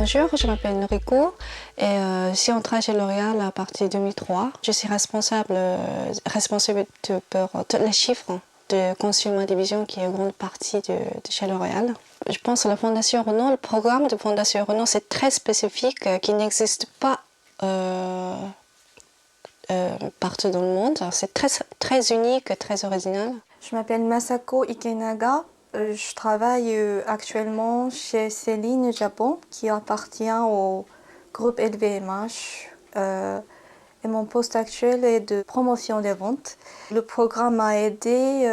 Bonjour, je m'appelle Noriko et je suis entrée chez L'Oréal à partir de 2003. Je suis responsable pour tous les chiffres de Consumer Division qui est une grande partie de chez L'Oréal. Je pense que la Fondation Renault, le programme de Fondation Renault, c'est très spécifique, qui n'existe pas partout dans le monde. C'est très unique, très original. Je m'appelle Masako Ikenaga. Je travaille actuellement chez Céline Japon, qui appartient au groupe LVMH. Et mon poste actuel est de promotion des ventes. Le programme m'a aidé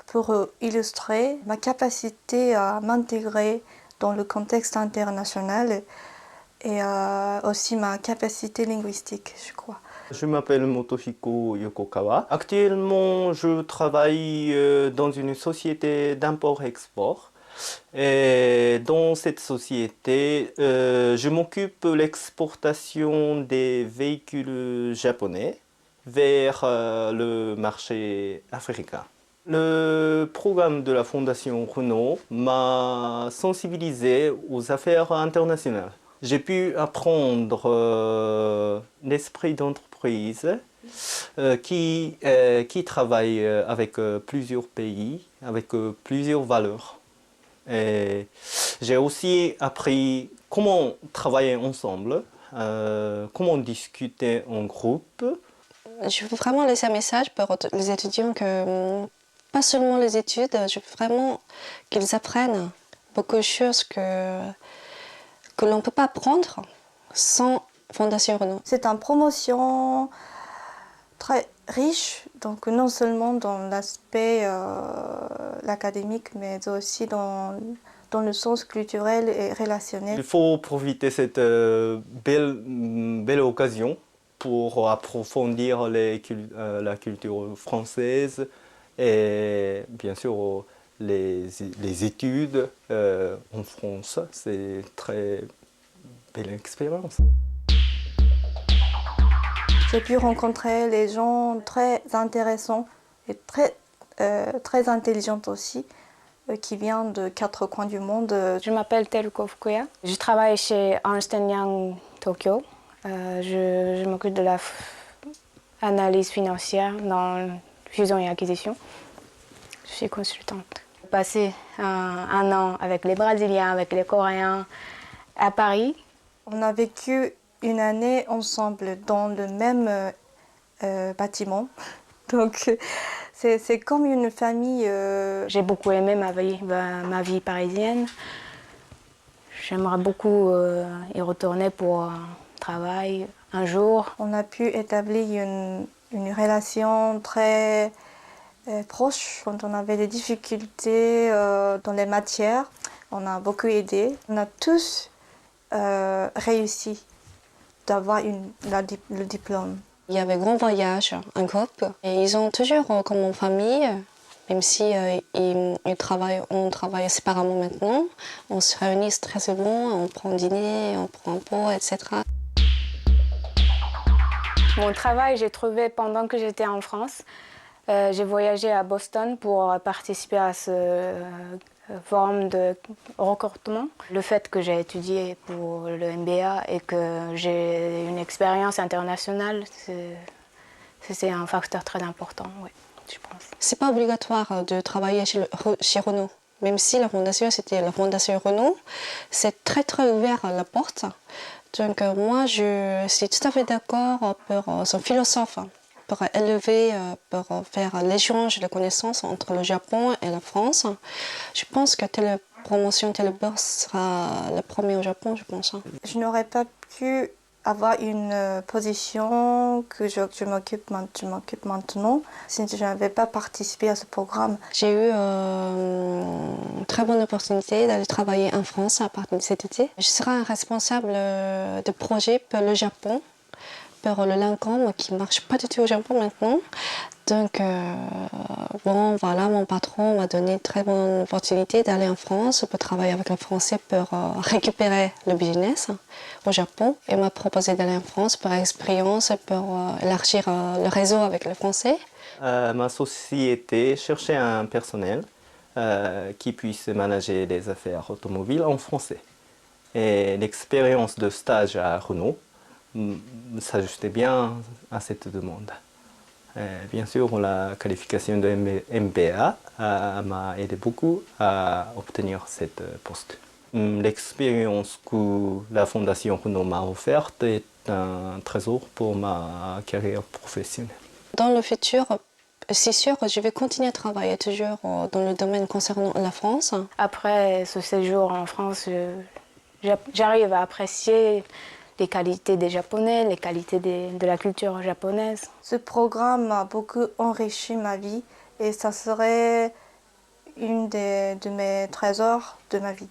pour illustrer ma capacité à m'intégrer dans le contexte international et aussi ma capacité linguistique, je crois. Je m'appelle Motohiko Yokokawa. Actuellement, je travaille dans une société d'import-export. Et dans cette société, je m'occupe de l'exportation des véhicules japonais vers le marché africain. Le programme de la Fondation Renault m'a sensibilisé aux affaires internationales. J'ai pu apprendre l'esprit d'entreprise qui travaille avec plusieurs pays, avec plusieurs valeurs. Et j'ai aussi appris comment travailler ensemble, comment discuter en groupe. Je veux vraiment laisser un message pour les étudiants que, pas seulement les études, je veux vraiment qu'ils apprennent beaucoup de choses que l'on ne peut pas apprendre sans Fondation Renault. C'est une promotion très riche, donc non seulement dans l'aspect académique, mais aussi dans le sens culturel et relationnel. Il faut profiter de cette belle occasion pour approfondir la culture française et bien sûr les études en France. C'est une très belle expérience. J'ai pu rencontrer les gens très intéressants et très intelligents aussi, qui viennent de 4 coins du monde. Je m'appelle Teruko Fukuya. Je travaille chez Ernst Young Tokyo. Je m'occupe de l'analyse financière dans fusion et acquisition. Je suis consultante. J'ai passé un an avec les Brésiliens, avec les Coréens à Paris. On a vécu une année ensemble dans le même bâtiment. Donc c'est comme une famille. J'ai beaucoup aimé ma vie parisienne. J'aimerais beaucoup y retourner pour travail un jour. On a pu établir une relation très proche quand on avait des difficultés dans les matières. On a beaucoup aidé. On a tous réussi d'avoir le diplôme. Il y avait grand voyage, un groupe, et ils ont toujours comme en famille, même si on travaille séparément maintenant, on se réunit très souvent, on prend dîner, on prend un pot, etc. Mon travail, j'ai trouvé pendant que j'étais en France. J'ai voyagé à Boston pour participer à ce forum de recrutement. Le fait que j'ai étudié pour le MBA et que j'ai une expérience internationale, c'est un facteur très important, oui, je pense. C'est pas obligatoire de travailler chez Renault. Même si la fondation, c'était la Fondation Renault, c'est très ouvert à la porte. Donc moi, je suis tout à fait d'accord pour son philosophe, pour élever, pour faire l'échange de connaissances entre le Japon et la France. Je pense que telle promotion, telle bourse sera la première au Japon, je pense. Je n'aurais pas pu avoir une position que je m'occupe maintenant si je n'avais pas participé à ce programme. J'ai eu une très bonne opportunité d'aller travailler en France à partir de cet été. Je serai un responsable de projet pour le Japon, pour le Lancôme qui ne marche pas du tout au Japon maintenant. Donc, bon, voilà, mon patron m'a donné une très bonne opportunité d'aller en France pour travailler avec le Français pour récupérer le business au Japon. Et m'a proposé d'aller en France pour expérience, pour élargir le réseau avec le Français. Ma société cherchait un personnel qui puisse manager les affaires automobiles en français. Et l'expérience de stage à Renault s'ajustait bien à cette demande. Et bien sûr, la qualification de MBA m'a aidé beaucoup à obtenir cette poste. L'expérience que la Fondation Renault m'a offerte est un trésor pour ma carrière professionnelle. Dans le futur, c'est sûr que je vais continuer à travailler toujours dans le domaine concernant la France. Après ce séjour en France, j'arrive à apprécier les qualités des Japonais, les qualités de la culture japonaise. Ce programme a beaucoup enrichi ma vie et ça serait une de mes trésors de ma vie.